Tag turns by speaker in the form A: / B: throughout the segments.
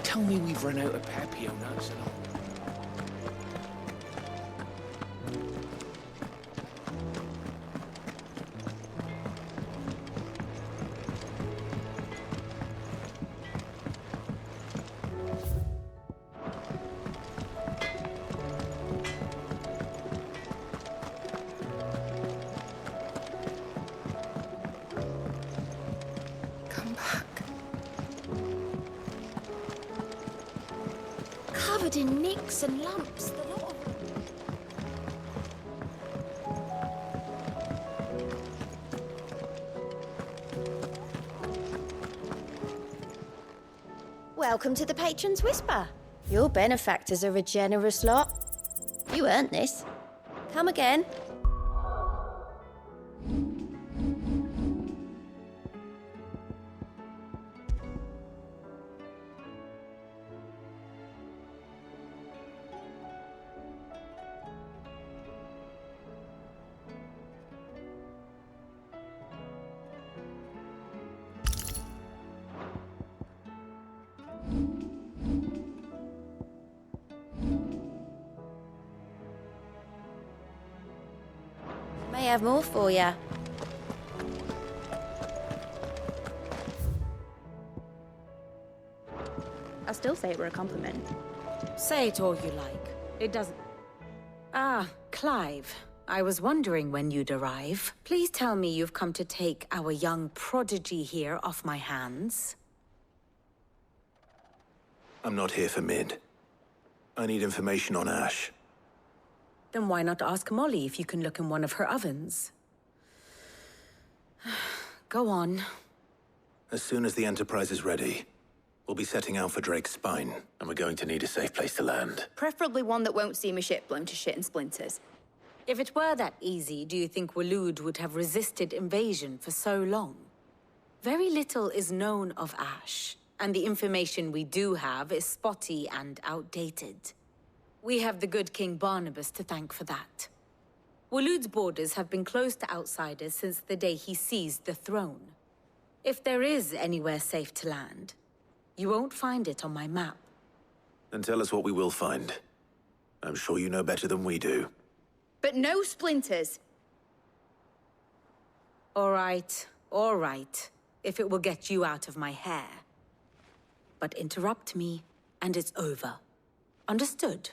A: tell me we've run out of Pepio nuts and all.
B: Covered in nicks and lumps, the lot of them.
C: Welcome to the Patron's Whisper. Your benefactors are a generous lot. You earned this. Come again. May have more for ya.
B: I'll still say it were a compliment.
D: Say it all you like. It doesn't... Ah, Clive. I was wondering when you'd arrive. Please tell me you've come to take our young prodigy here off my hands.
E: I'm not here for Mid. I need information on Ash.
D: Then why not ask Molly if you can look in one of her ovens? Go on.
E: As soon as the Enterprise is ready, we'll be setting out for Drake's Spine, and we're going to need a safe place to land.
B: Preferably one that won't see my ship blown to shit and splinters.
D: If it were that easy, do you think Waloed would have resisted invasion for so long? Very little is known of Ash, and the information we do have is spotty and outdated. We have the good King Barnabas to thank for that. Waloed's borders have been closed to outsiders since the day he seized the throne. If there is anywhere safe to land, you won't find it on my map.
E: Then tell us what we will find. I'm sure you know better than we do.
B: But no splinters.
D: All right, if it will get you out of my hair. But interrupt me, and it's over. Understood?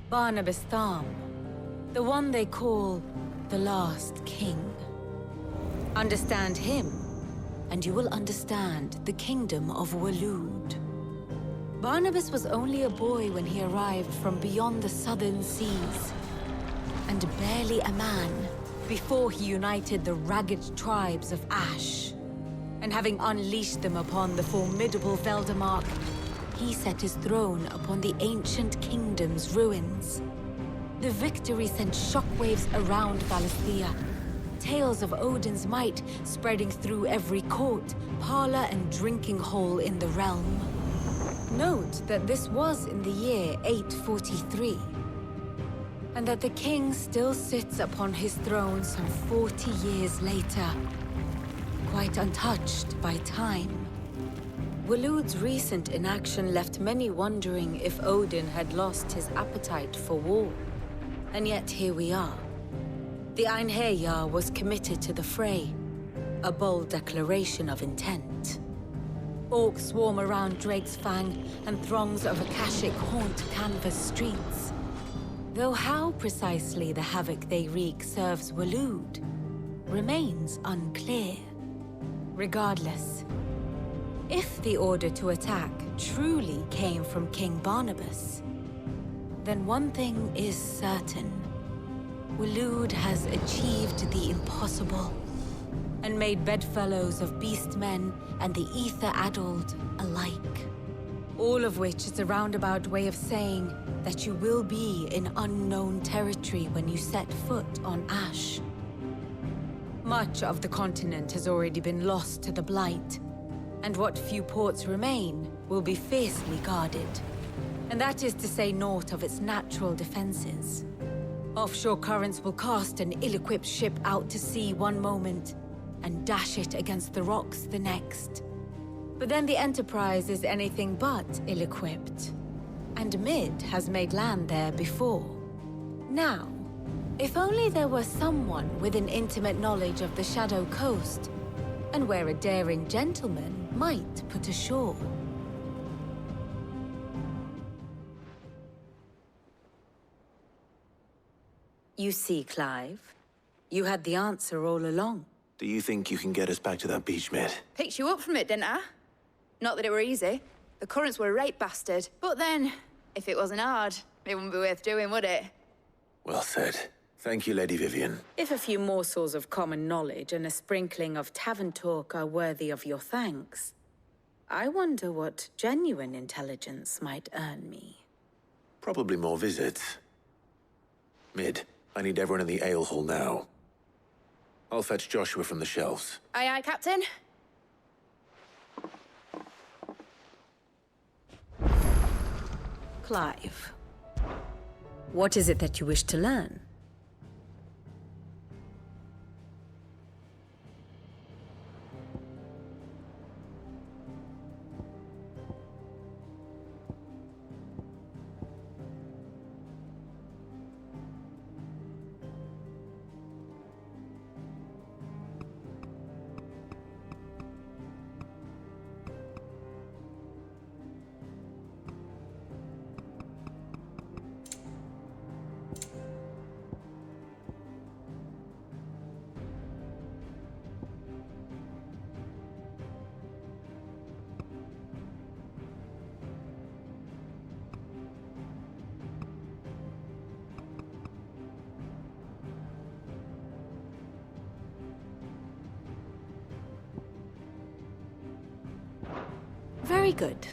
D: Barnabas Tham, the one they call the Last King. Understand him, and you will understand the kingdom of Waloed. Barnabas was only a boy when he arrived from beyond the southern seas, and barely a man before he united the ragged tribes of Ash. And having unleashed them upon the formidable Veldamark, he set his throne upon the ancient kingdom's ruins. The victory sent shockwaves around Valisthea, tales of Odin's might spreading through every court, parlor, and drinking hole in the realm. Note that this was in the year 843, and that the king still sits upon his throne some 40 years later, quite untouched by time. Waloed's recent inaction left many wondering if Odin had lost his appetite for war. And yet here we are. The Einherjar was committed to the fray, a bold declaration of intent. Orcs swarm around Drake's Fang, and throngs of Akashic haunt Canvas streets. Though how precisely the havoc they wreak serves Waloed remains unclear. Regardless, if the order to attack truly came from King Barnabas, then one thing is certain. Waloed has achieved the impossible, and made bedfellows of beastmen and the ether-addled alike. All of which is a roundabout way of saying that you will be in unknown territory when you set foot on Ash. Much of the continent has already been lost to the Blight, and what few ports remain will be fiercely guarded. And that is to say naught of its natural defenses. Offshore currents will cast an ill-equipped ship out to sea one moment and dash it against the rocks the next. But then the Enterprise is anything but ill-equipped. And Mid has made land there before. Now, if only there were someone with an intimate knowledge of the Shadow Coast, and where a daring gentleman might put ashore. You see, Clive, you had the answer all along.
E: Do you think you can get us back to that beach, Mid?
F: Picked you up from it, didn't I? Not that it were easy. The currents were a right bastard. But then, if it wasn't hard, it wouldn't be worth doing, would it?
E: Well said. Thank you, Lady Vivian.
D: If a few morsels of common knowledge and a sprinkling of tavern talk are worthy of your thanks, I wonder what genuine intelligence might earn me.
E: Probably more visits. Mid, I need everyone in the ale hall now. I'll fetch Joshua from the shelves.
F: Aye, aye, Captain.
D: Clive, what is it that you wish to learn? Very good.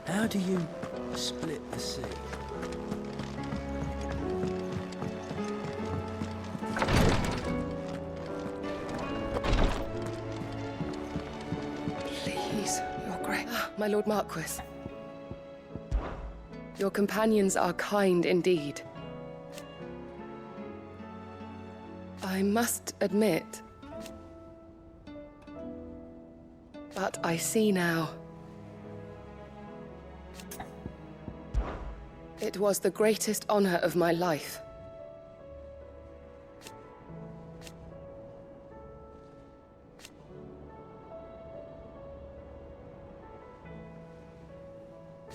A: How do you split the sea?
G: Please, Your Grace. My Lord Marquis. Your companions are kind indeed. I must admit, but I see now. It was the greatest honor of my life.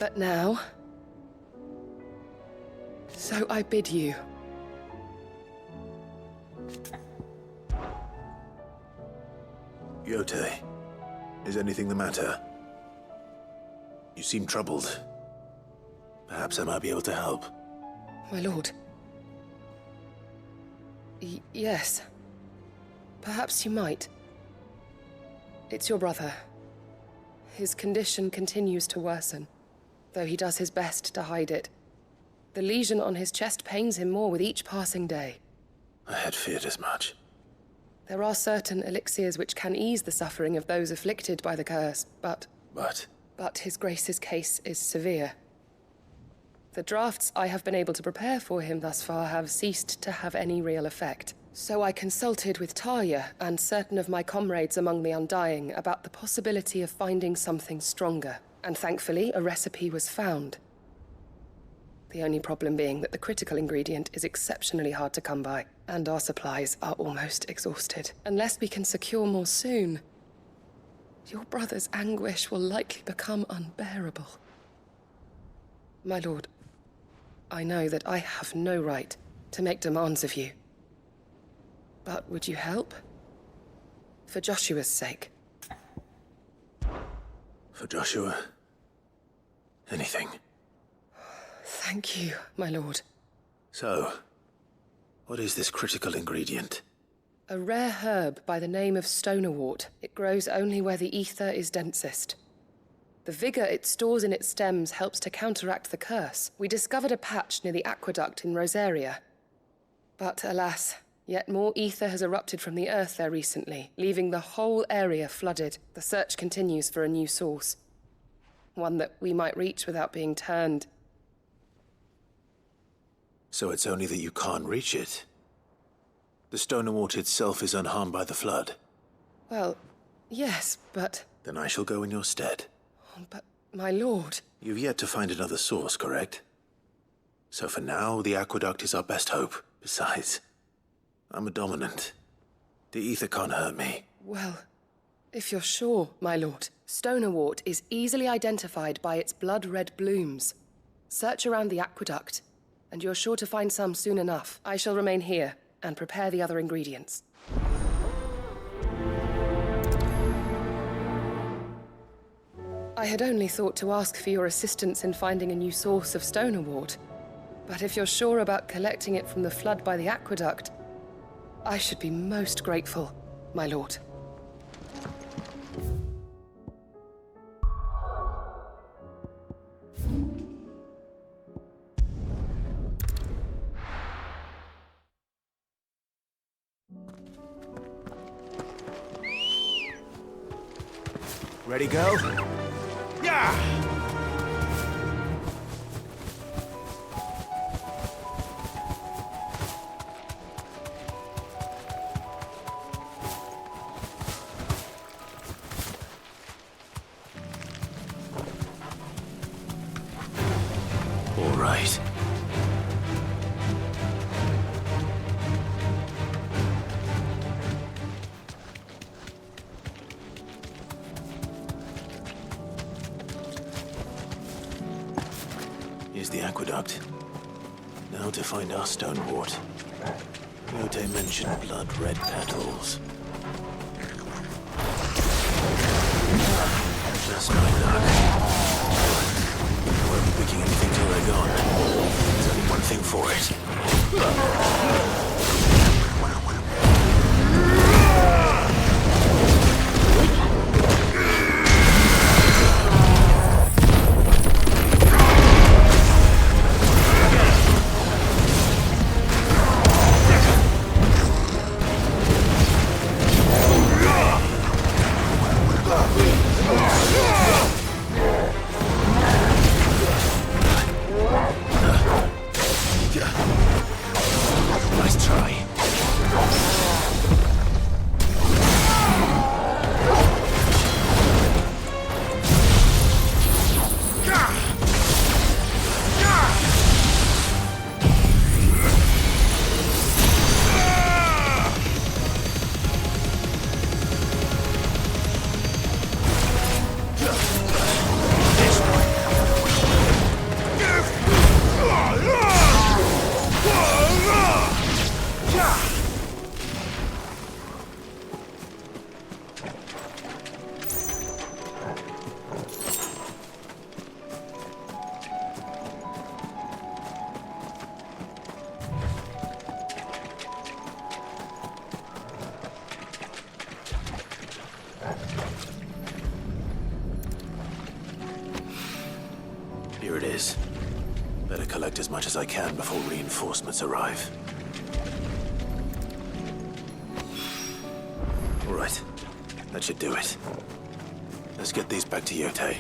G: But now, so I bid you.
E: Yote, is anything the matter? You seem troubled. Perhaps I might be able to help.
G: My lord. Yes. Perhaps you might. It's your brother. His condition continues to worsen, though he does his best to hide it. The lesion on his chest pains him more with each passing day.
E: I had feared as much.
G: There are certain elixirs which can ease the suffering of those afflicted by the curse, but His Grace's case is severe. The drafts I have been able to prepare for him thus far have ceased to have any real effect. So I consulted with Talia and certain of my comrades among the Undying about the possibility of finding something stronger, and thankfully a recipe was found. The only problem being that the critical ingredient is exceptionally hard to come by, and our supplies are almost exhausted. Unless we can secure more soon, your brother's anguish will likely become unbearable. My lord, I know that I have no right to make demands of you. But would you help? For Joshua's sake.
E: For Joshua? Anything.
G: Thank you, my lord.
E: So, What is this critical ingredient?
G: A rare herb by the name of stonerwort. It grows only where the ether is densest. The vigor it stores in its stems helps to counteract the curse. We discovered a patch near the aqueduct in Rosaria. But alas, yet more ether has erupted from the earth there recently, leaving the whole area flooded. The search continues for a new source. One that we might reach without being turned.
E: So it's only that you can't reach it. The stonerwort itself is unharmed by the flood.
G: Well, yes, but...
E: Then I shall go in your stead.
G: But, my lord...
E: You've yet to find another source, correct? So for now, the aqueduct is our best hope. Besides, I'm a dominant. The ether can't hurt me.
G: Well, if you're sure, my lord. Stonerwort is easily identified by its blood-red blooms. Search around the aqueduct, and you're sure to find some soon enough. I shall remain here and prepare the other ingredients. I had only thought to ask for your assistance in finding a new source of stonerwort. But if you're sure about collecting it from the flood by the aqueduct, I should be most grateful, my lord.
A: Ready, go? Yeah!
E: All right. Here's the aqueduct. Now to find our stonerwort. Yote mentioned blood-red petals. Just my luck. I won't be picking anything till they're gone. There's only one thing for it. Nice try. Here it is. Better collect as much as I can before reinforcements arrive. All right. That should do it. Let's get these back to Yote.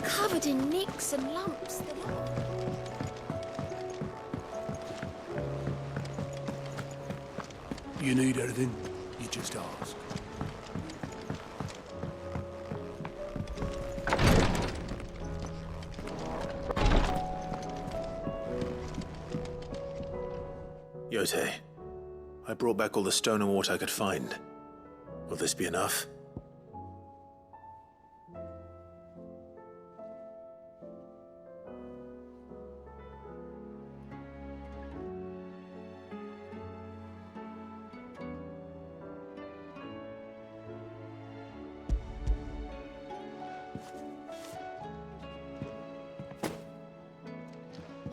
B: Covered in nicks and lumps.
A: You need anything, you just ask.
E: Yote, I brought back all the stonerwort I could find. Will this be enough?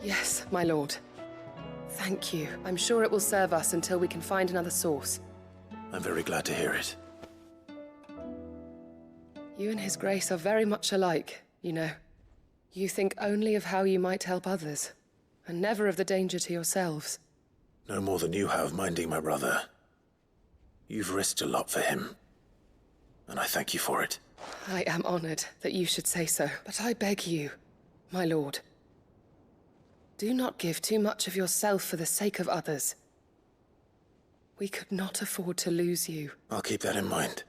G: Yes, my lord. Thank you. I'm sure it will serve us until we can find another source.
E: I'm very glad to hear it.
G: You and His Grace are very much alike, you know. You think only of how you might help others, and never of the danger to yourselves.
E: No more than you have minding my brother. You've risked a lot for him, and I thank you for it.
G: I am honored that you should say so, but I beg you, my lord, do not give too much of yourself for the sake of others. We could not afford to lose you.
E: I'll keep that in mind.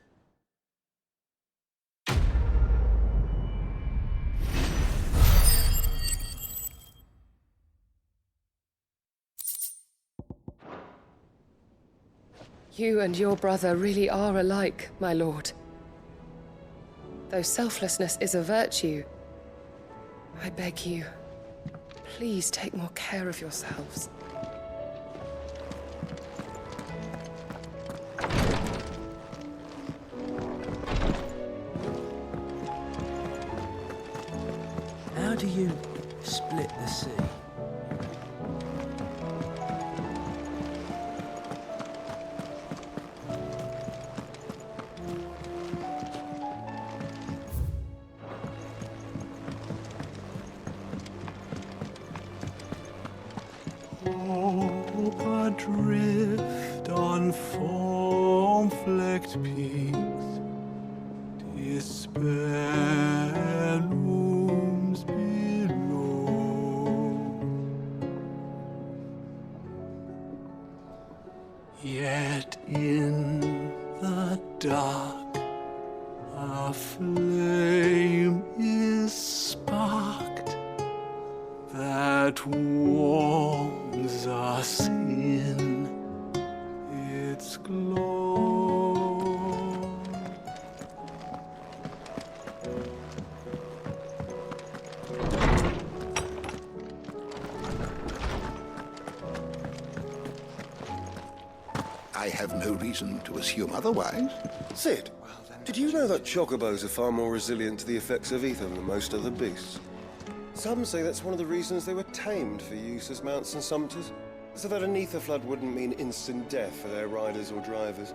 G: You and your brother really are alike, my lord. Though selflessness is a virtue, I beg you, please take more care of yourselves.
A: How do you split the sea? Adrift on foam-flecked peaks, despair looms below. Yet in the dark, a flame is sparked that warms us in its glow.
H: I have no reason to assume otherwise.
I: Sid, did you know that chocobos are far more resilient to the effects of ether than most other beasts? Some say that's one of the reasons they were tamed for use as mounts and sumpters, so that an ether flood wouldn't mean instant death for their riders or drivers.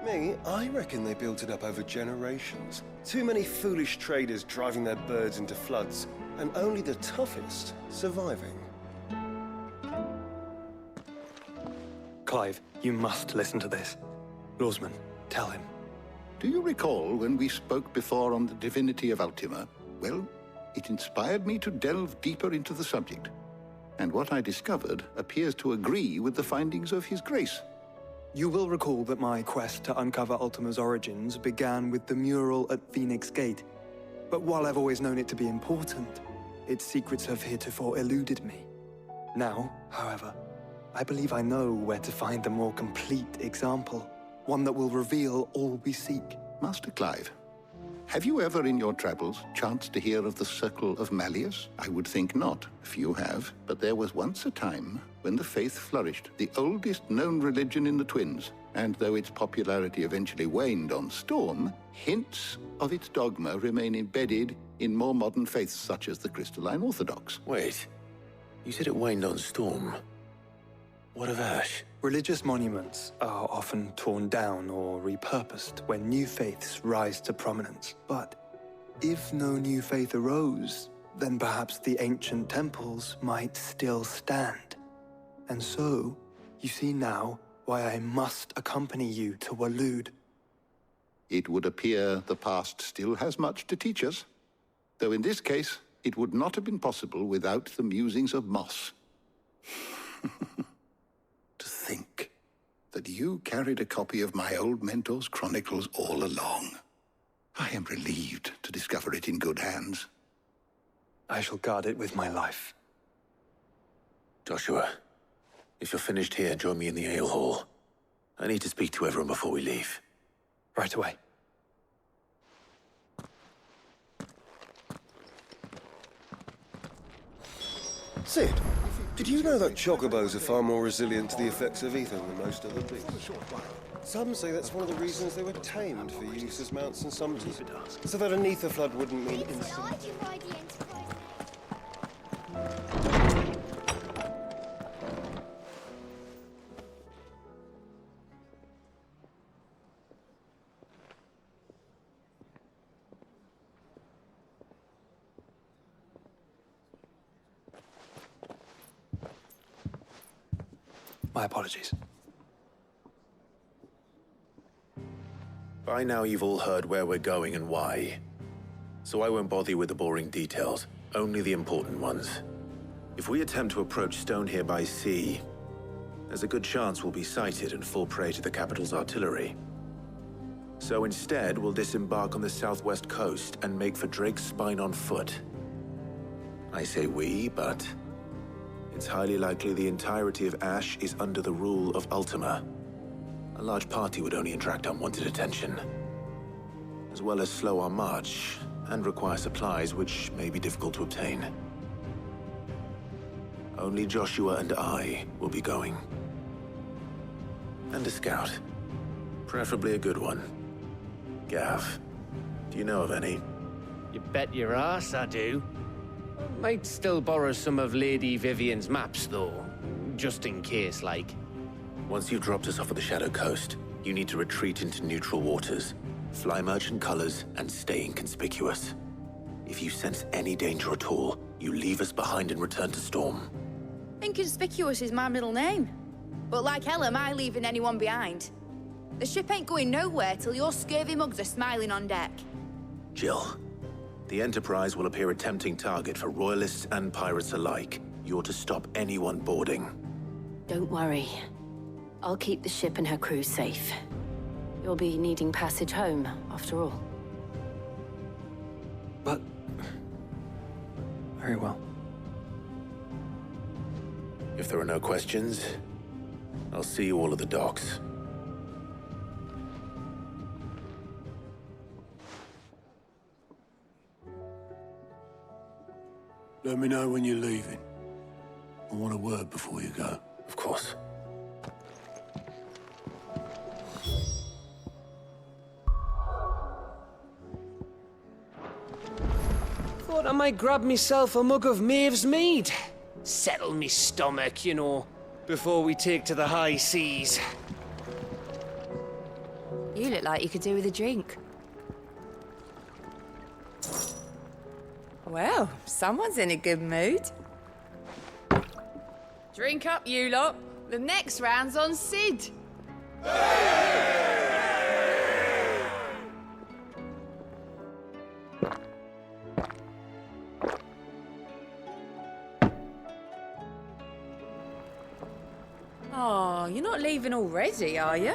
I: Me, I reckon they built it up over generations. Too many foolish traders driving their birds into floods, and only the toughest surviving.
J: Clive, you must listen to this. Lawsman, tell him.
H: Do you recall when we spoke before on the divinity of Ultima? Well, it inspired me to delve deeper into the subject. And what I discovered appears to agree with the findings of His Grace.
J: You will recall that my quest to uncover Ultima's origins began with the mural at Phoenix Gate. But while I've always known it to be important, its secrets have heretofore eluded me. Now, however, I believe I know where to find the more complete example, one that will reveal all we seek.
H: Master Clive, have you ever in your travels chanced to hear of the Circle of Malleus? I would think not. Few have, but there was once a time when the faith flourished, the oldest known religion in the Twins. And though its popularity eventually waned on Storm, hints of its dogma remain embedded in more modern faiths such as the Crystalline Orthodox.
E: Wait, you said it waned on Storm. What of Ash?
J: Religious monuments are often torn down or repurposed when new faiths rise to prominence. But if no new faith arose, then perhaps the ancient temples might still stand. And so, you see now why I must accompany you to Waloed.
H: It would appear the past still has much to teach us, though in this case, it would not have been possible without the musings of Moss. To think that you carried a copy of my old mentor's chronicles all along. I am relieved to discover it in good hands.
J: I shall guard it with my life.
E: Joshua, if you're finished here, join me in the ale hall. I need to speak to everyone before we leave.
J: Right away.
I: Sid, did you know that chocobos are far more resilient to the effects of ether than most other beasts? Some say that's one of the reasons they were tamed for use as mounts and sumpters, so that an ether flood wouldn't mean instant...
J: My apologies.
E: By now you've all heard where we're going and why. So I won't bother you with the boring details, only the important ones. If we attempt to approach Stone here by sea, there's a good chance we'll be sighted and fall prey to the capital's artillery. So instead, we'll disembark on the southwest coast and make for Drake's Spine on foot. I say we, but it's highly likely the entirety of Ash is under the rule of Ultima. A large party would only attract unwanted attention, as well as slow our march and require supplies which may be difficult to obtain. Only Joshua and I will be going. And a scout. Preferably a good one. Gav, do you know of any?
A: You bet your ass I do. Might still borrow some of Lady Vivian's maps, though. Just in case, like.
E: Once you've dropped us off at the Shadow Coast, you need to retreat into neutral waters, fly merchant colors, and stay inconspicuous. If you sense any danger at all, you leave us behind and return to Storm.
F: Inconspicuous is my middle name. But like hell am I leaving anyone behind. The ship ain't going nowhere till your scurvy mugs are smiling on deck.
E: Jill, the Enterprise will appear a tempting target for royalists and pirates alike. You're to stop anyone boarding.
D: Don't worry. I'll keep the ship and her crew safe. You'll be needing passage home, after all.
J: But... very well.
E: If there are no questions, I'll see you all at the docks.
K: Let me know when you're leaving. I want a word before you go.
E: Of course.
A: Thought I might grab myself a mug of Maeve's mead. Settle me stomach, you know, before we take to the high seas.
D: You look like you could do with a drink.
L: Well, someone's in a good mood. Drink up, you lot. The next round's on Sid. Oh, you're not leaving already, are you?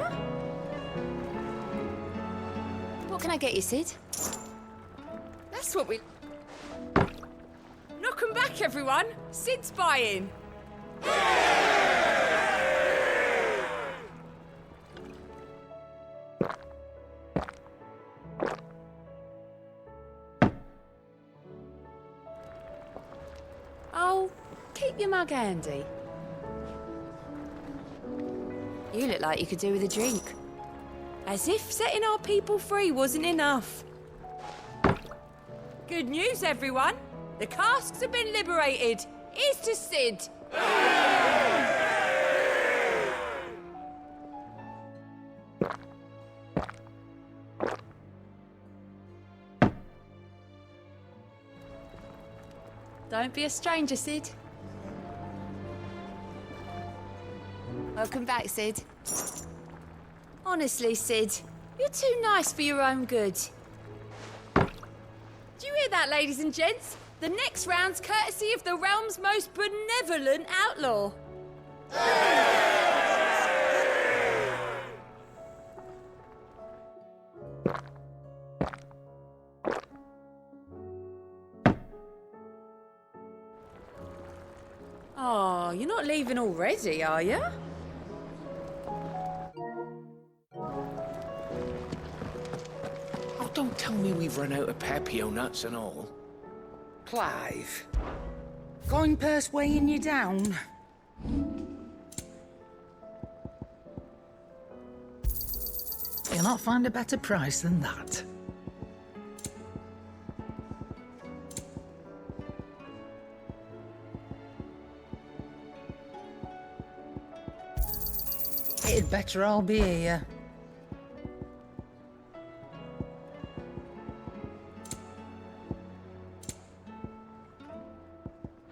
C: What can I get you, Sid?
L: That's what we... Knock 'em back, everyone. Sid's buying. Oh, keep your mug handy.
D: You look like you could do with a drink.
L: As if setting our people free wasn't enough. Good news, everyone. The casks have been liberated. Here's to Sid. Don't be a stranger, Sid.
C: Welcome back, Sid.
L: Honestly, Sid, you're too nice for your own good. Do you hear that, ladies and gents? The next round's courtesy of the realm's most benevolent outlaw. Oh, you're not leaving already, are you?
A: Oh, don't tell me we've run out of Pepio nuts and all.
M: Clive, coin purse weighing you down? You'll not find a better price than that. It'd better all be here.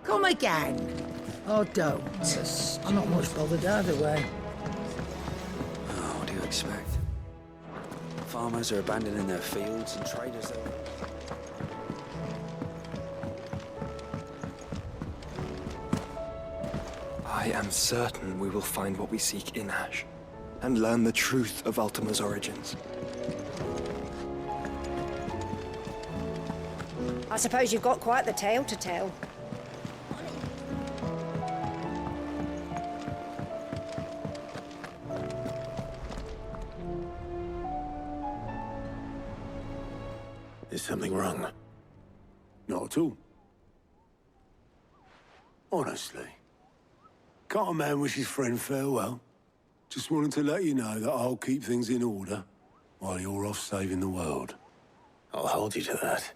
M: Come again. Oh, don't. I'm not much bothered either way.
N: Oh, what do you expect? Farmers are abandoning their fields and traders are...
J: I am certain we will find what we seek in Ash, and learn the truth of Ultima's origins.
C: I suppose you've got quite the tale to tell.
E: Is something wrong?
K: Not at all. Honestly. Can't a man wish his friend farewell? Just wanted to let you know that I'll keep things in order while you're off saving the world.
E: I'll hold you to that.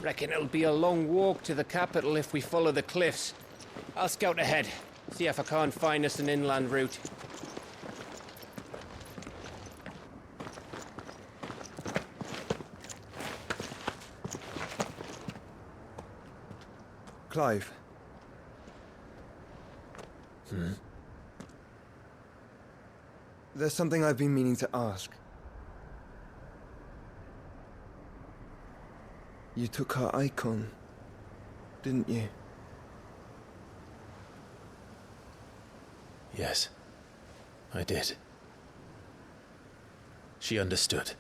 A: Reckon it'll be a long walk to the capital if we follow the cliffs. I'll scout ahead, see if I can't find us an inland route.
J: Clive. There's something I've been meaning to ask. You took her icon, didn't you?
E: Yes, I did. She understood.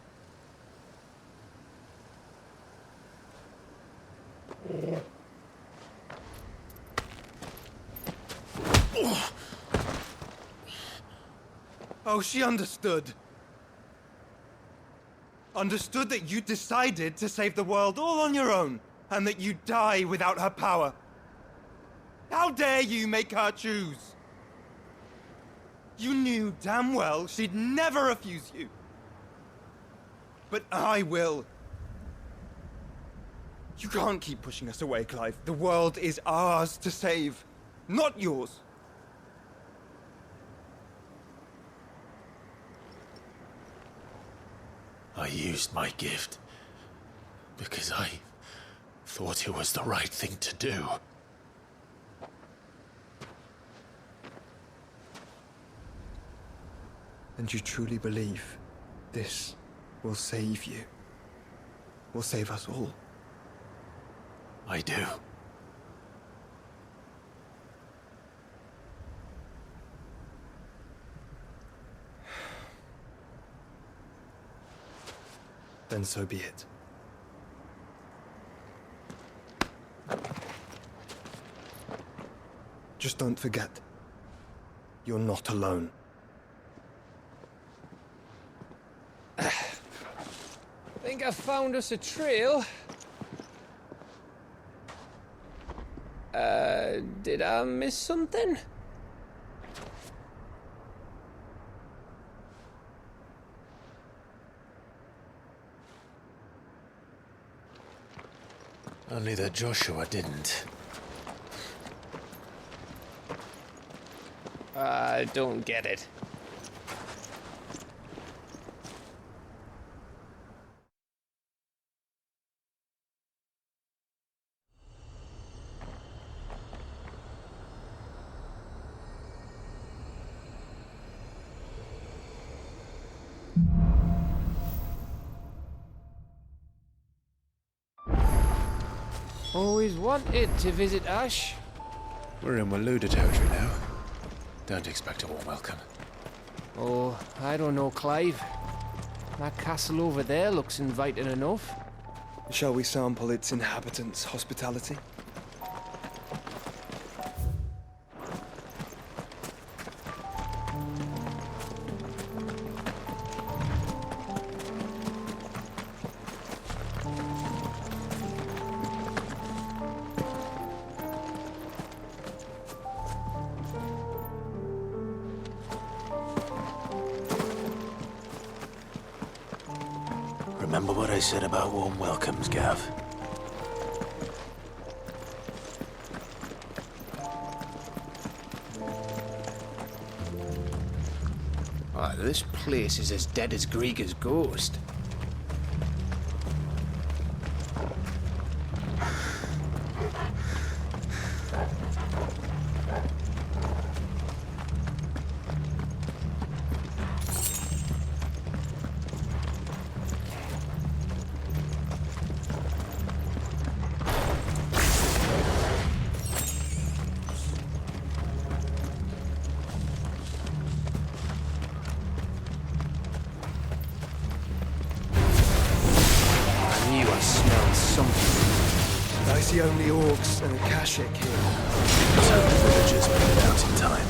O: Oh, she understood. Understood that you decided to save the world all on your own, and that you'd die without her power. How dare you make her choose? You knew damn well she'd never refuse you. But I will. You can't keep pushing us away, Clive. The world is ours to save, not yours.
E: I used my gift because I thought it was the right thing to do.
J: And you truly believe this will save you? Will save us all?
E: I do.
J: Then so be it. Just don't forget, you're not alone.
A: Think I found us a trail. Did I miss something?
E: Only that Joshua didn't.
A: I don't get it. Always wanted to visit Ash.
E: We're in Waluda territory now. Don't expect a warm welcome.
A: Oh, I don't know, Clive. That castle over there looks inviting enough.
J: Shall we sample its inhabitants' hospitality?
E: Remember what I said about warm welcomes, Gav?
A: Ah, this place is as dead as Grieger's ghost.
J: I see only orcs and a Kashik here.
E: Let's hope the villagers made it out in time.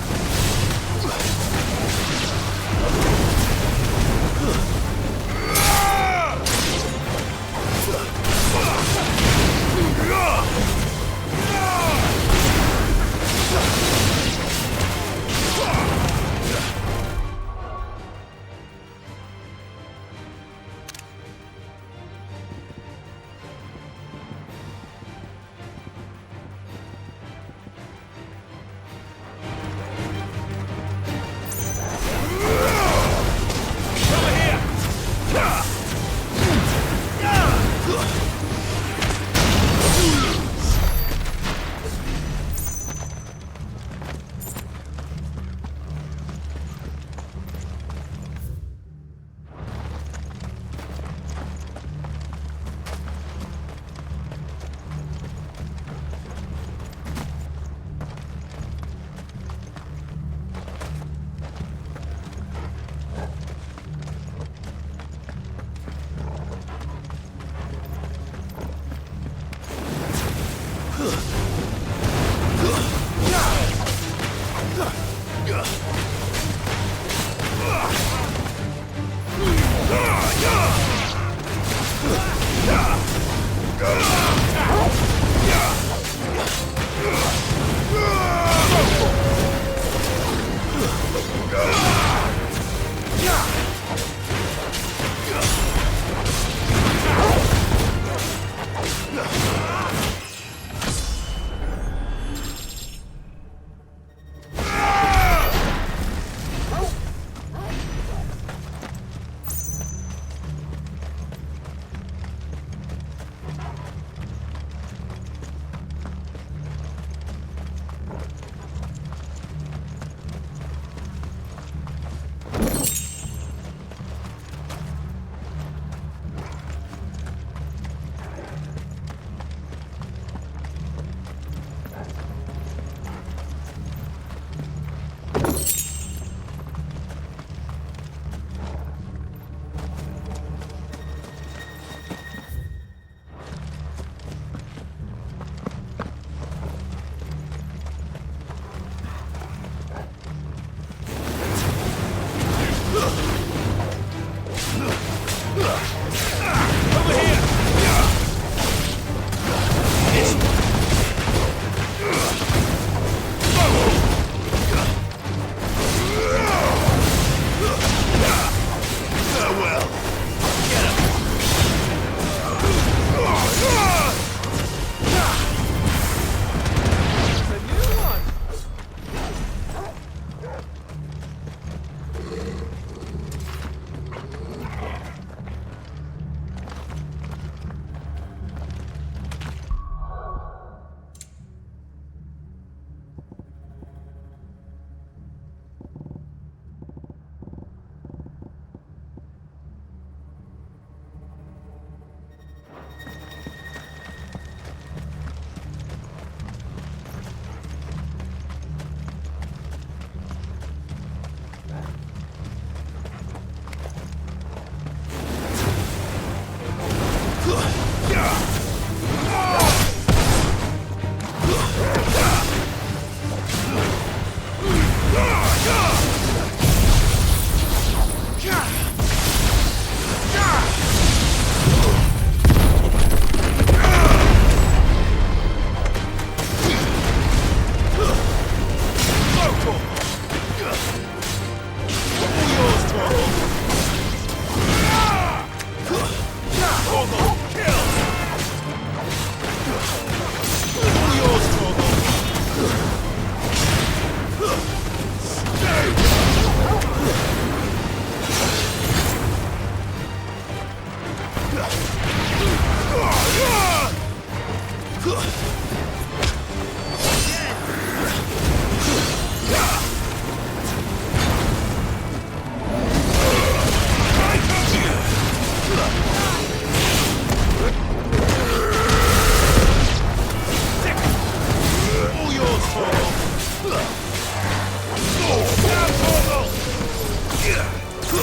O: All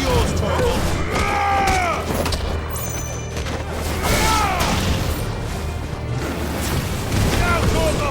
O: yours, Torgal! Now, Torgal!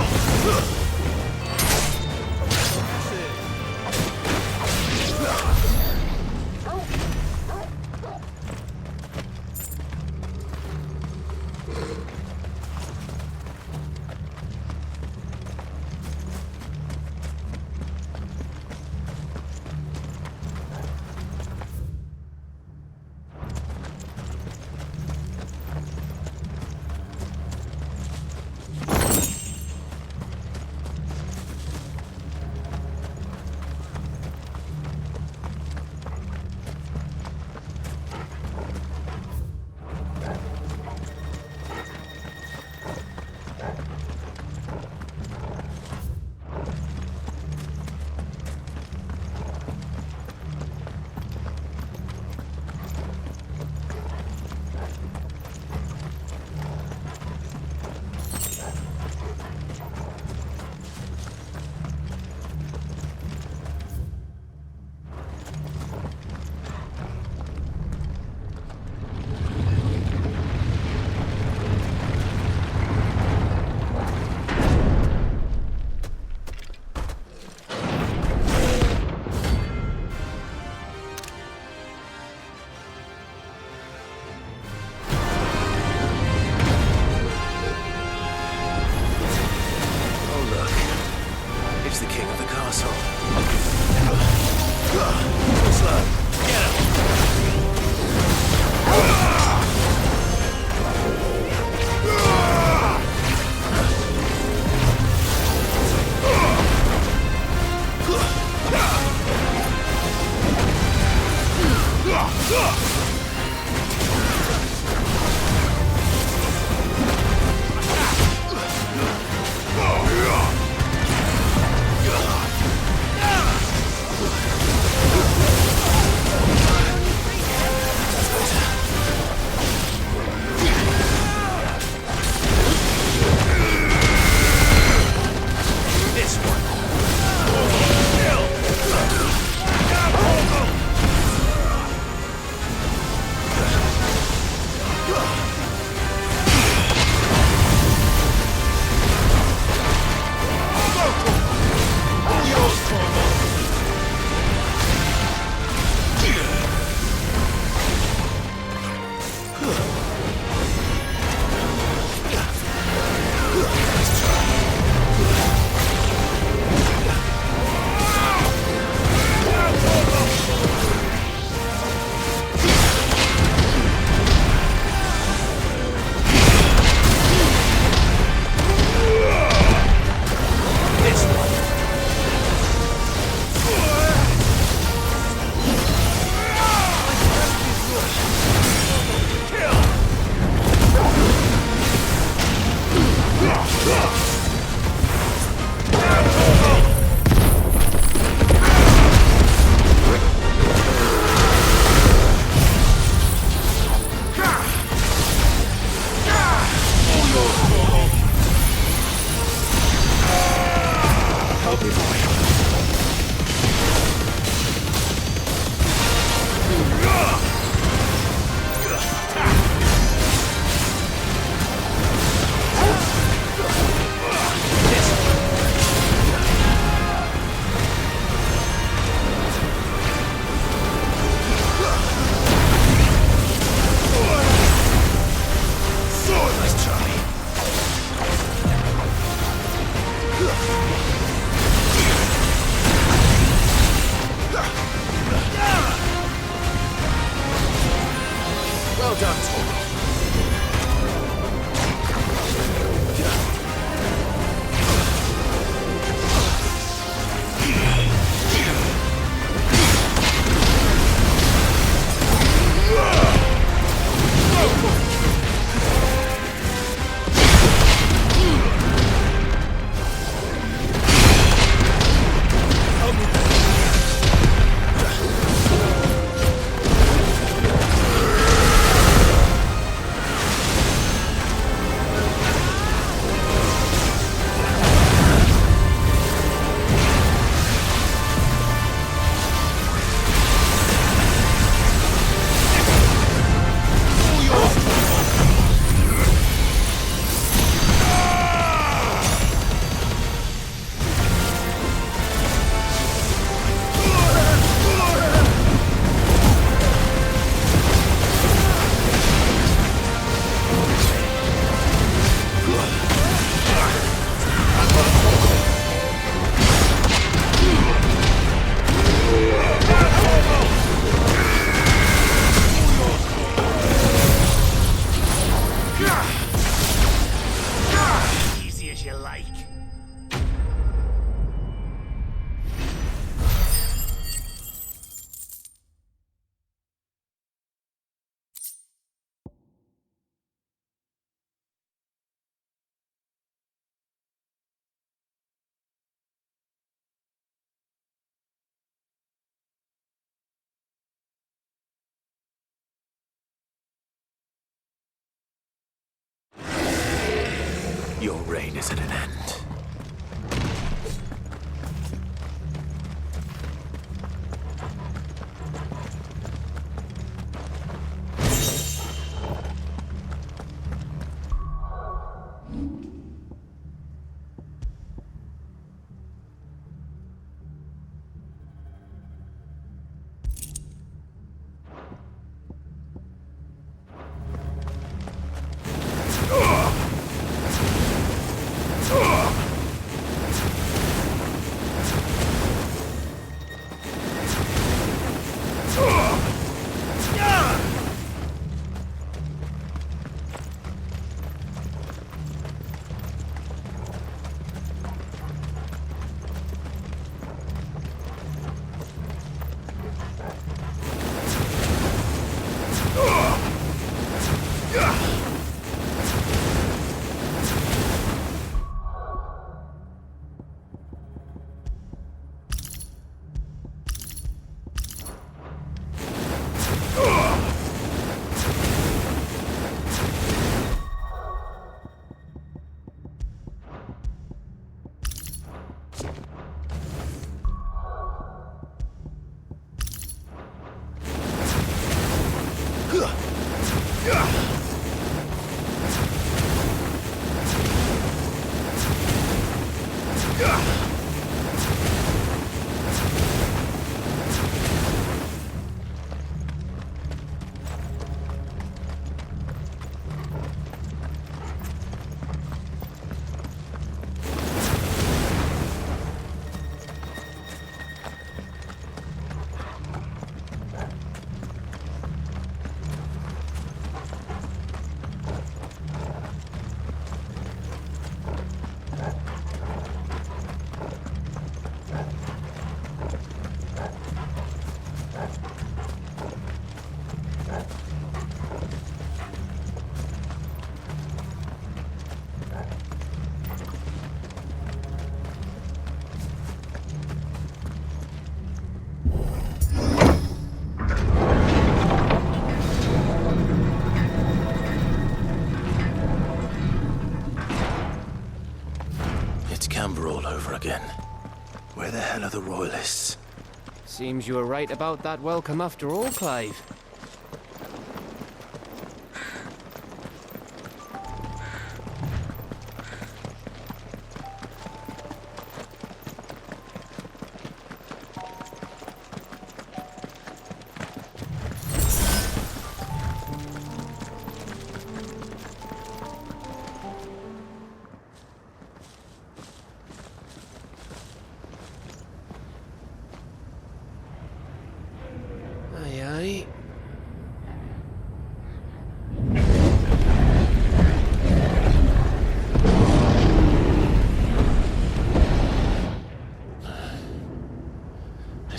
E: reign is at an end. All over again. Where the hell are the royalists?
A: Seems you were right about that welcome after all, Clive.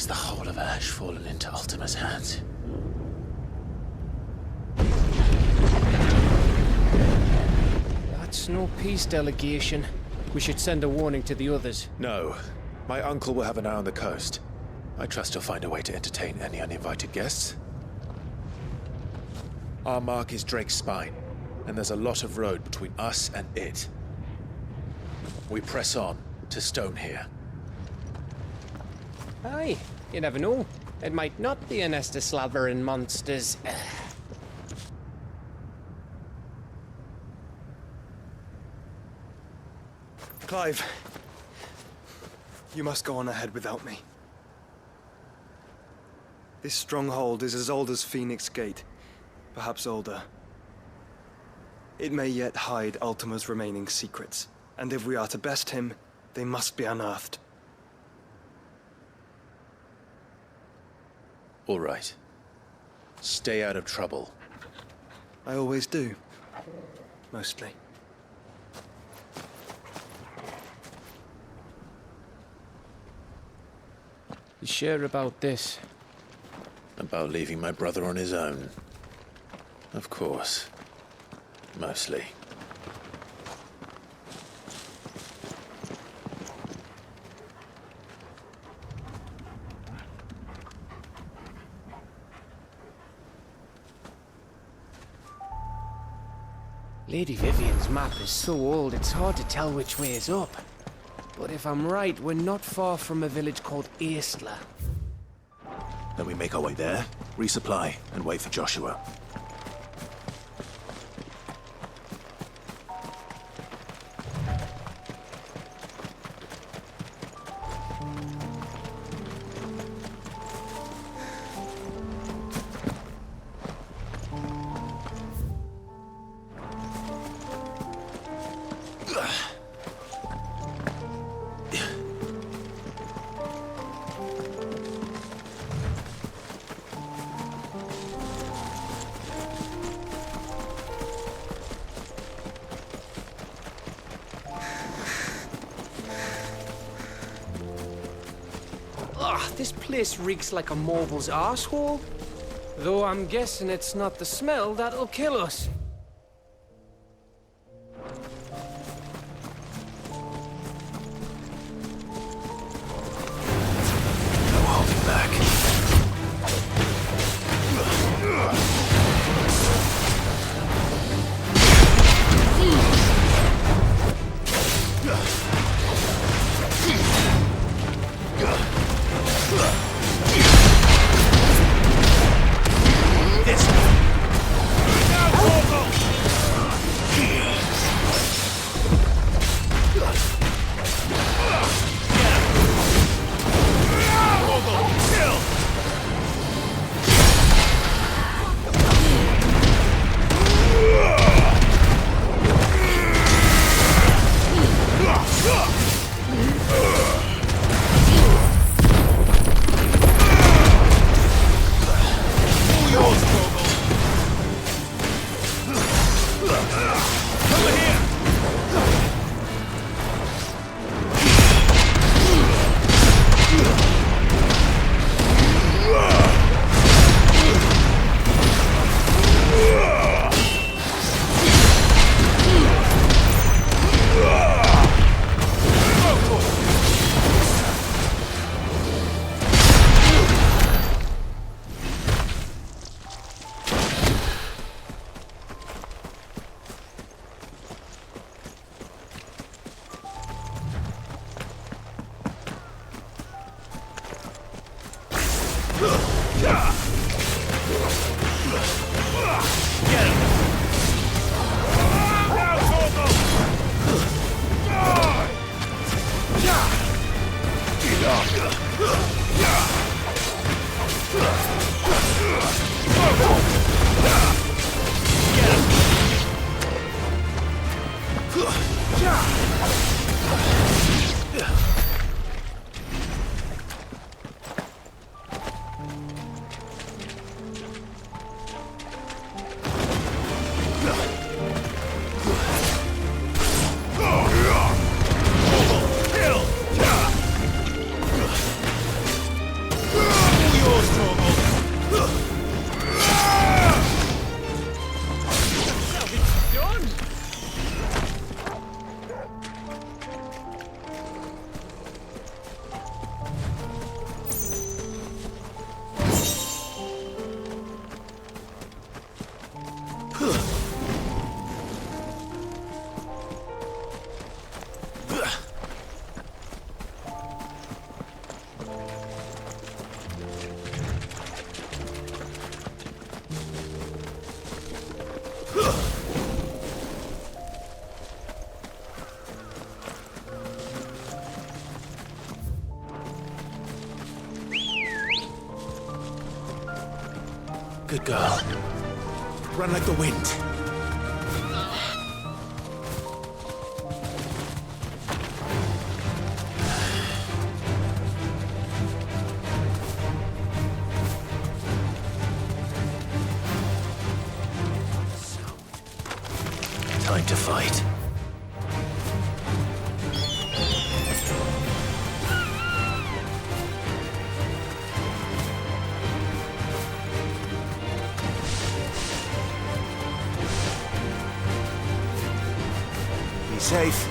E: Is the whole of Ash fallen into Ultima's hands?
A: That's no peace delegation. We should send a warning to the others.
E: No. My uncle will have an eye on the coast. I trust he'll find a way to entertain any uninvited guests. Our mark is Drake's Spine, and there's a lot of road between us and it. We press on to Stone here.
A: Aye, you never know. It might not be a nest of slavering monsters.
J: Clive, you must go on ahead without me. This stronghold is as old as Phoenix Gate, perhaps older. It may yet hide Ultima's remaining secrets, and if we are to best him, they must be unearthed.
E: All right. Stay out of trouble.
J: I always do. Mostly.
A: You sure about this?
E: About leaving my brother on his own? Of course. Mostly.
A: Lady Vivian's map is so old it's hard to tell which way is up. But if I'm right, we're not far from a village called Aistla.
E: Then we make our way there, resupply, and wait for Joshua.
A: This place reeks like a mobile's arsehole. Though I'm guessing it's not the smell that'll kill us.
E: No holding back. Good girl. Run like the wind. Time to fight. Safe.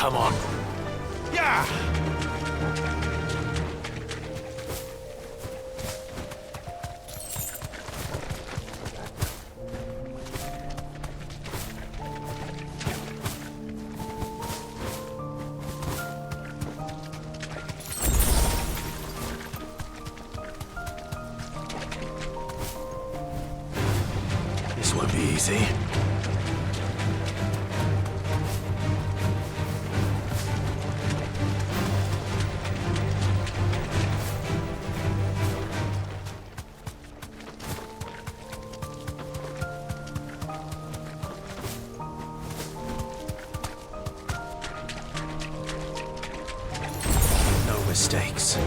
A: Come on.
O: Yeah!
A: This won't be easy. No mistakes.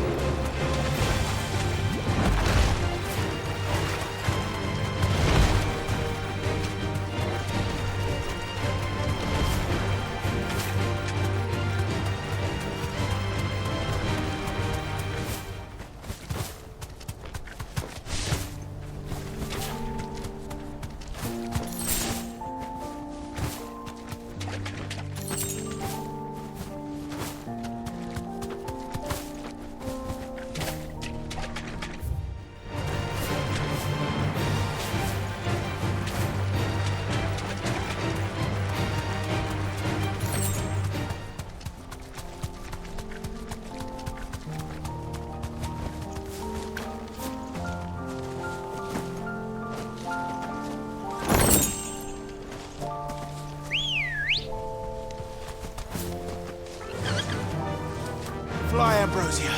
O: Fly, Ambrosia.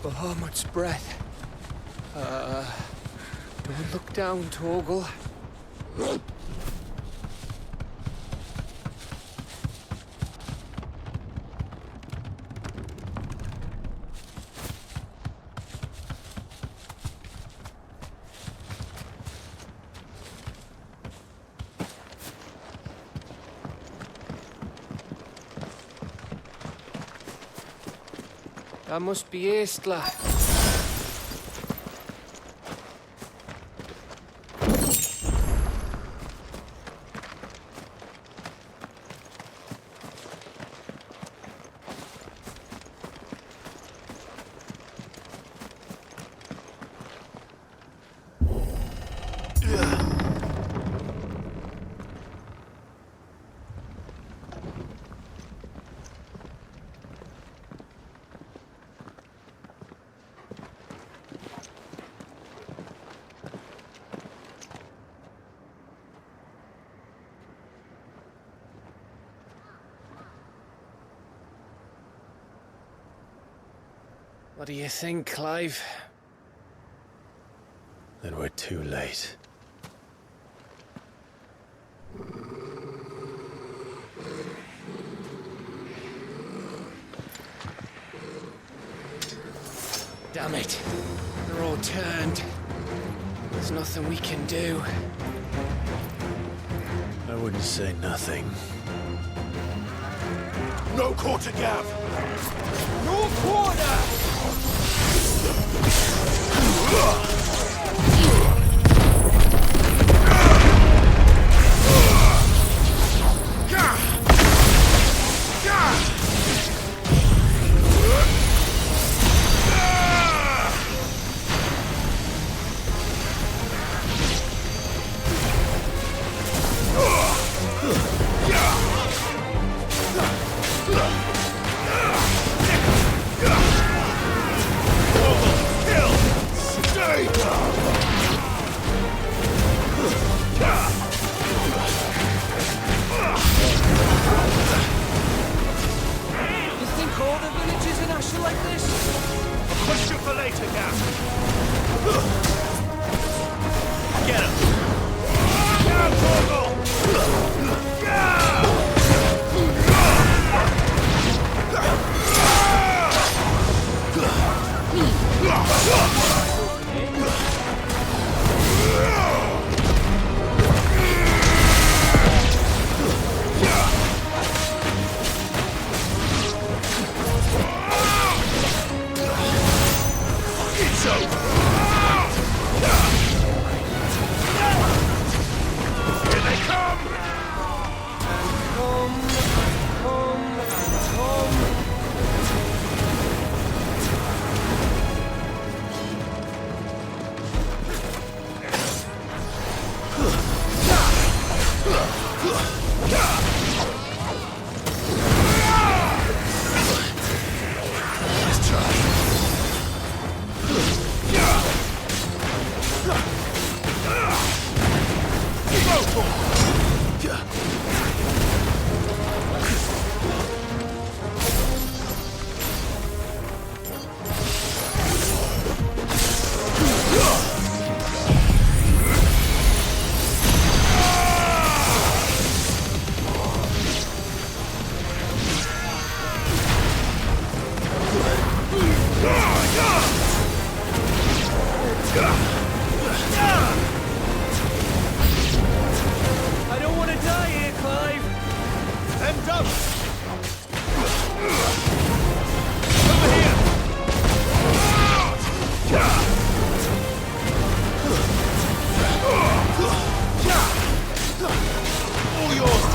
A: Bahamut's breath. Don't look down, Torgal. That must be Aistla. What do you think, Clive?
E: Then we're too late.
A: Damn it. They're all turned. There's nothing we can do.
E: I wouldn't say nothing.
O: No quarter, Gav! No quarter! Stay!
A: more the villages in Asher like this?
P: A question for later, Gav. Get him! Down, Torgal! It's over! Here they come!
A: Come, come.
P: Let's try.
A: I don't want to die here, Clive.
P: Then don't! Over here! All yours,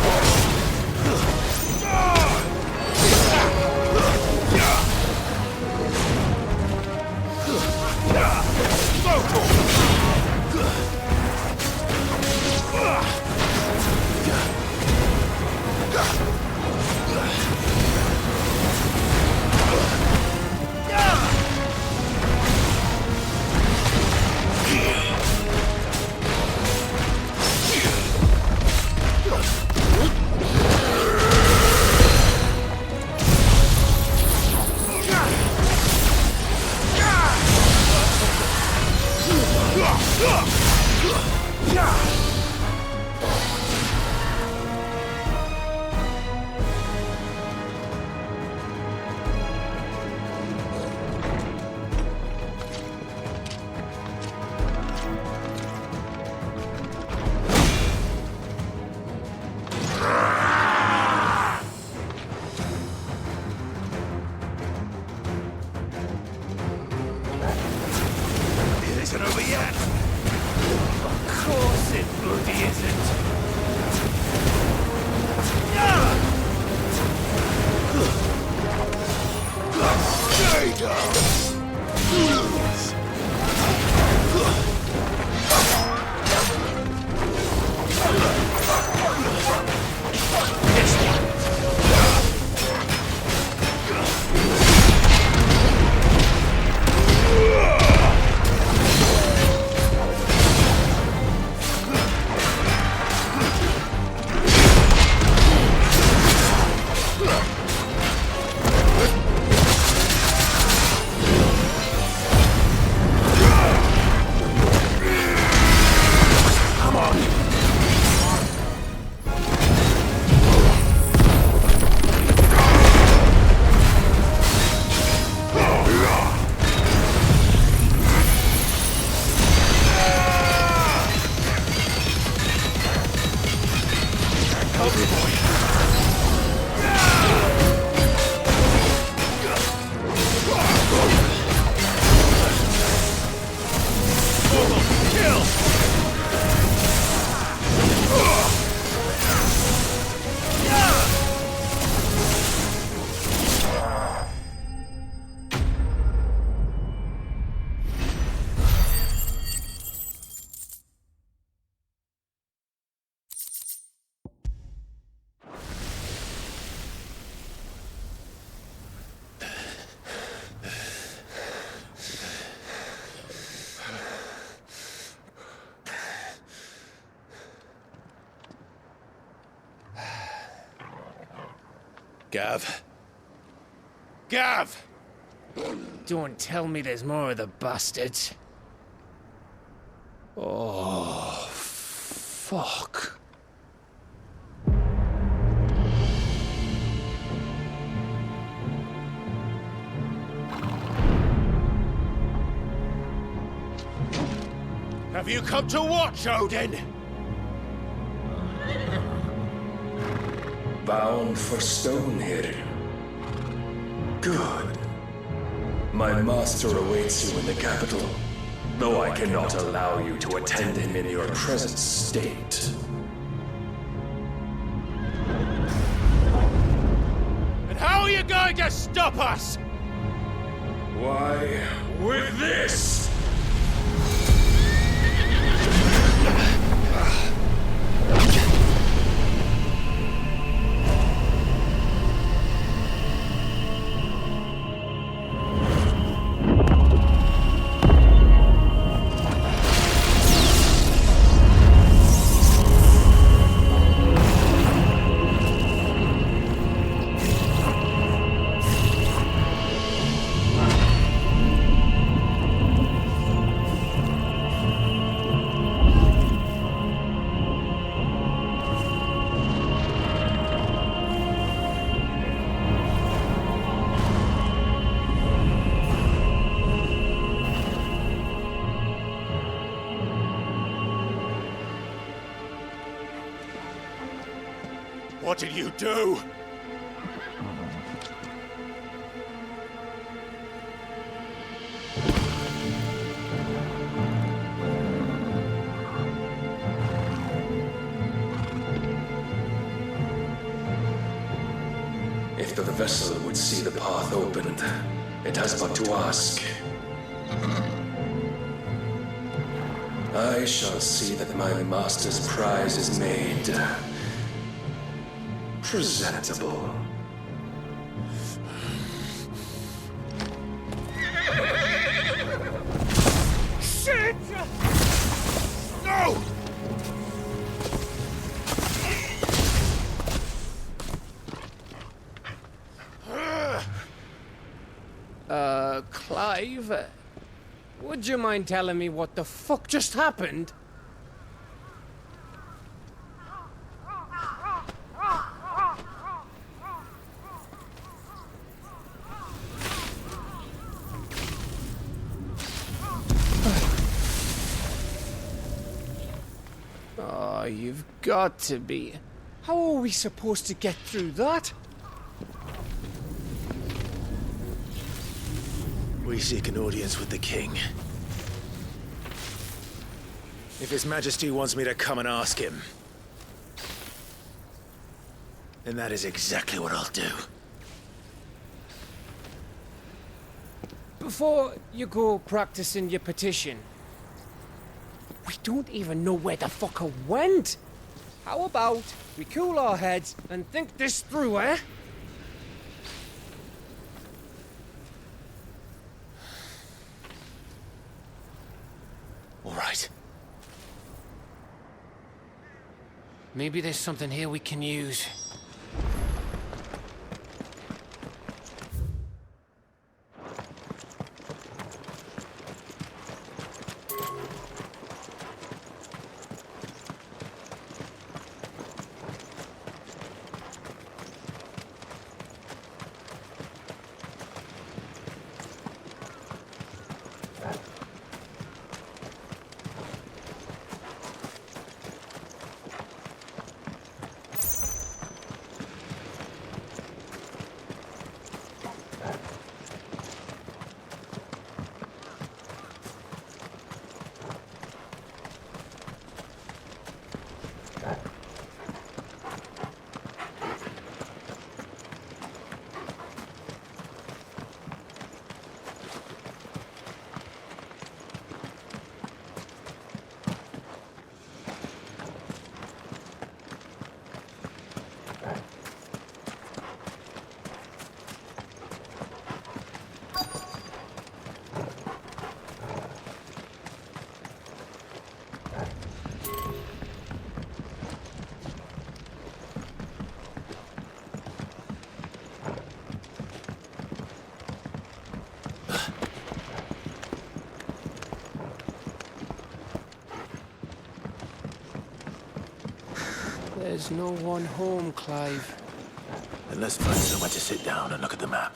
P: It isn't over yet.
A: Of course it bloody isn't.
P: Stay down.
E: Gav.
A: Gav! Don't tell me there's more of the bastards. Oh, fuck.
P: Have you come to watch, Odin?
Q: Bound for Stonehill. Good. My master awaits you in the capital, though I cannot allow you to attend him in your present state.
P: And how are you going to stop us?
Q: Why, with this!
P: What did you do?
Q: If the vessel would see the path opened, it has but to ask. I shall see that my master's prize is made presentable.
P: Shit! No!
A: Clive? Would you mind telling me what the fuck just happened? Oh, you've got to be. How are we supposed to get through that?
E: We seek an audience with the king. If His Majesty wants me to come and ask him, then that is exactly what I'll do.
A: Before you go practicing your petition, we don't even know where the fucker went. How about we cool our heads and think this through, eh?
E: All right.
A: Maybe there's something here we can use. There's no one home, Clive.
E: Then let's find somewhere to sit down and look at the map.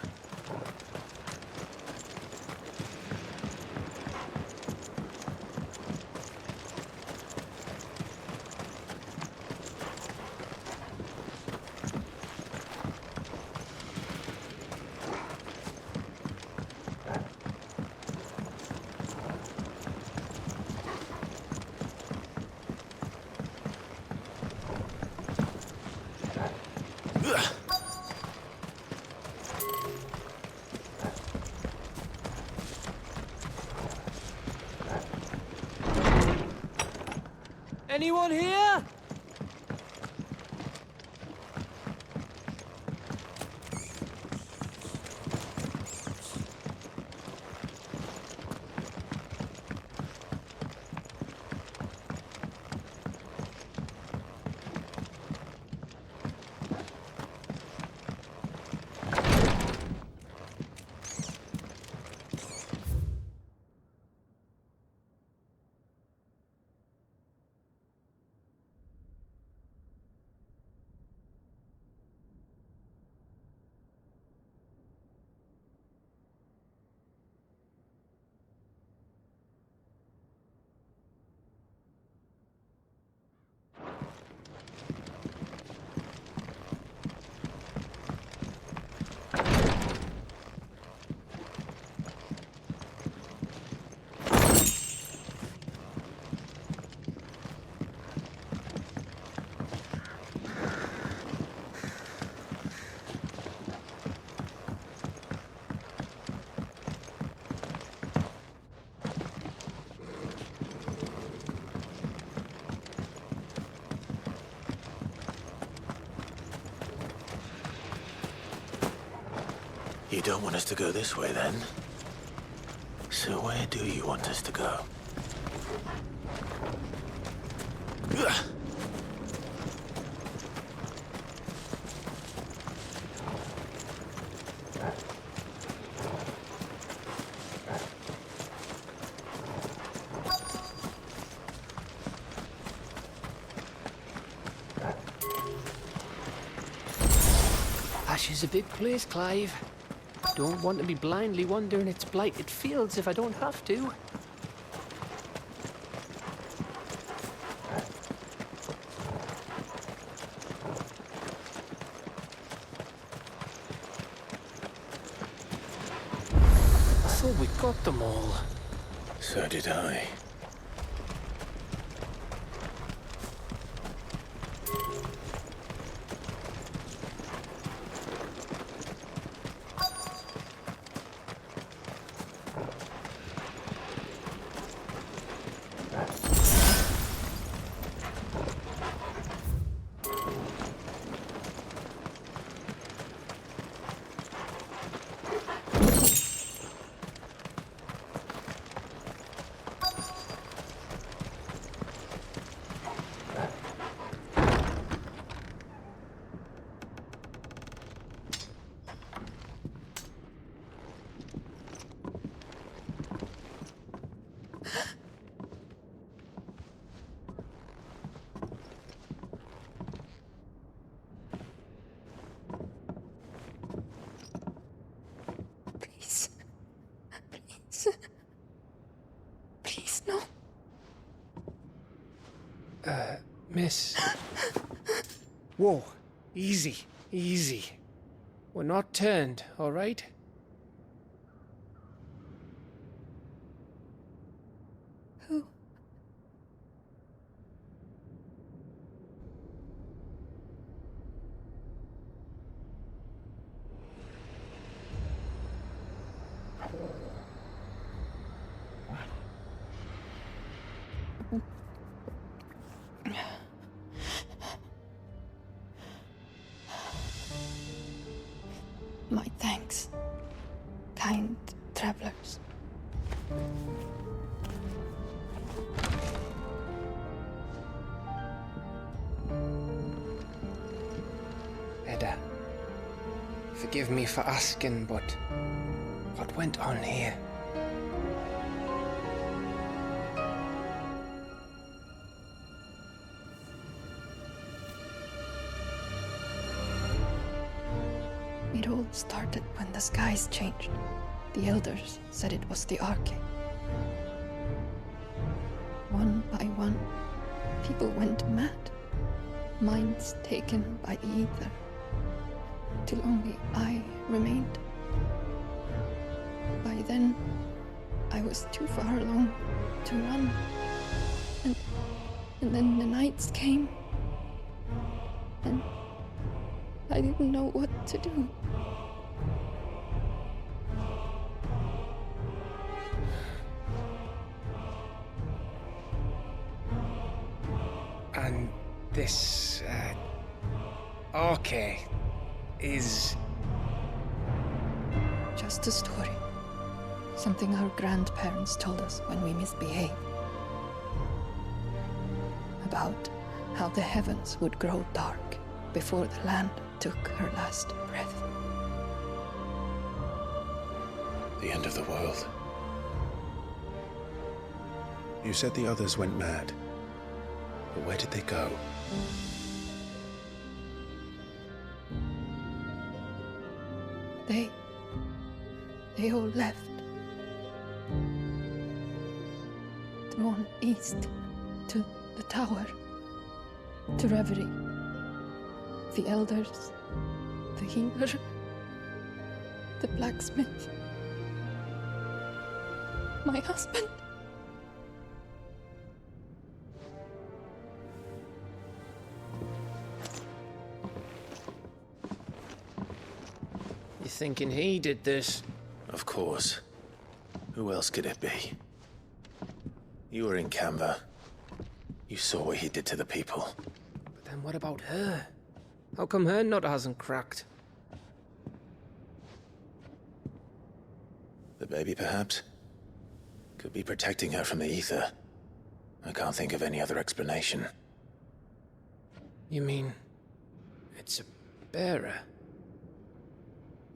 A: Anyone here?
E: You don't want us to go this way, then? So where do you want us to go?
A: Ash is a big place, Clive. Don't want to be blindly wandering its blighted fields if I don't have to. I thought we got them all.
E: So did I.
G: Please, no.
A: Miss. Whoa. Easy. Easy. We're not turned, all right?
G: Who? My thanks, kind travelers.
A: Edda, forgive me for asking, but what went on here?
R: started when the skies changed. The elders said it was the Arche. One by one, people went mad, minds taken by the ether, till only I remained. By then, I was too far along to run. And then the nights came, and I didn't know what to do.
A: And this, Arche is...
R: Just a story. Something our grandparents told us when we misbehaved. About how the heavens would grow dark before the land took her last breath.
E: The end of the world. You said the others went mad. But where did they go?
R: They all left. Drawn east to the tower, to reverie. The elders, the healer, the blacksmith, my husband.
A: You thinking he did this?
E: Of course. Who else could it be? You were in Canva. You saw what he did to the people.
A: But then what about her? How come her nut hasn't cracked?
E: The baby, perhaps? Could be protecting her from the ether. I can't think of any other explanation.
A: You mean... it's a bearer?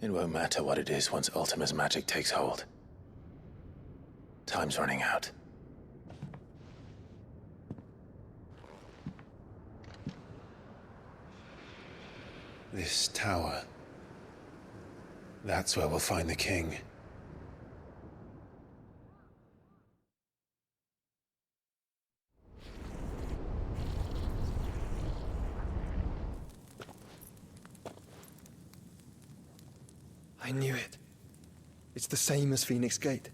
E: It won't matter what it is once Ultima's magic takes hold. Time's running out. This tower. That's where we'll find the king.
J: I knew it. It's the same as Phoenix Gate.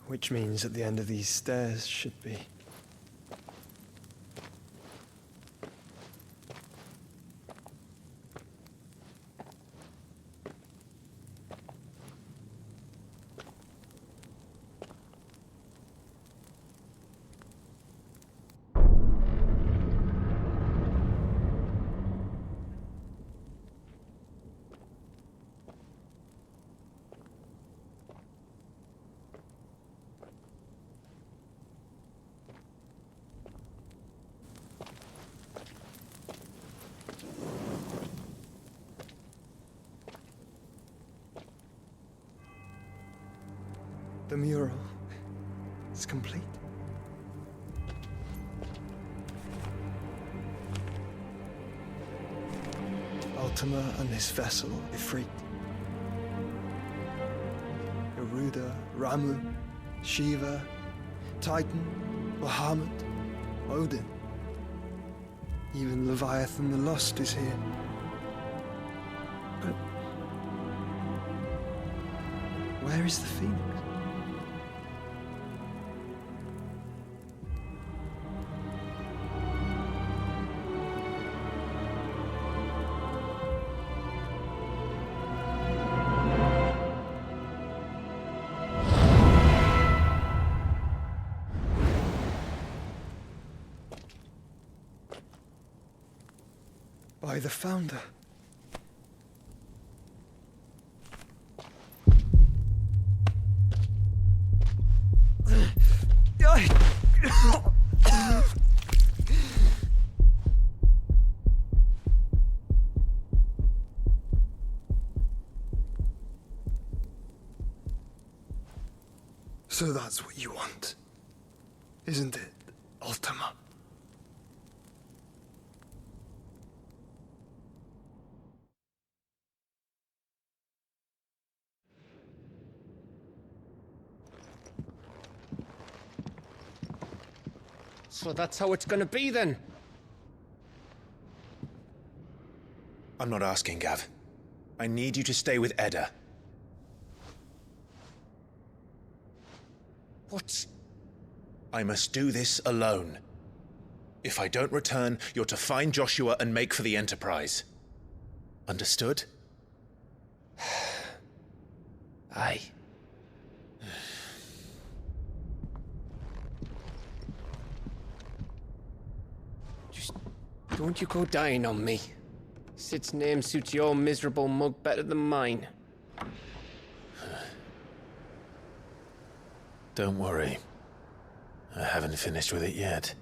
J: Which means at the end of these stairs should be... The mural is complete. Ultima and his vessel, Ifrit. Garuda, Ramu, Shiva, Titan, Bahamut, Odin. Even Leviathan the Lost is here. But where is the Phoenix? By the Founder. So that's what you want, isn't it, Ultima?
A: So that's how it's gonna be then?
E: I'm not asking, Gav. I need you to stay with Edda.
A: What?
E: I must do this alone. If I don't return, you're to find Joshua and make for the Enterprise. Understood?
A: Aye. Just don't you go dying on me. Sid's name suits your miserable mug better than mine.
E: Don't worry. I haven't finished with it yet.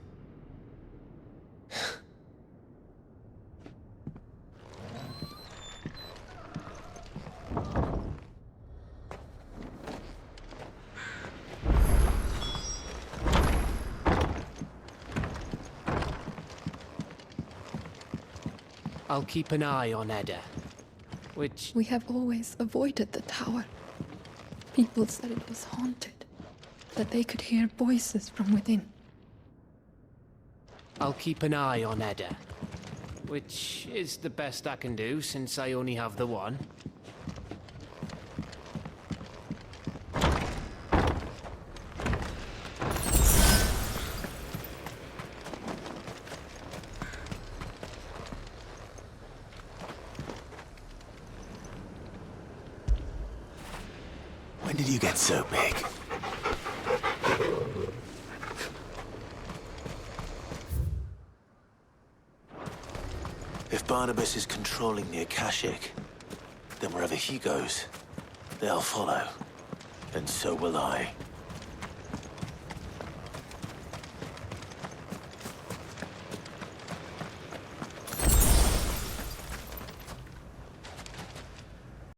A: I'll keep an eye on Edda. Which...
R: We have always avoided the tower. People said it was haunted, that they could hear voices from within.
A: I'll keep an eye on Edda. Which is the best I can do, since I only have the one.
E: When did you get so big? If Barnabas is controlling the Akashic, then wherever he goes, they'll follow. And so will I.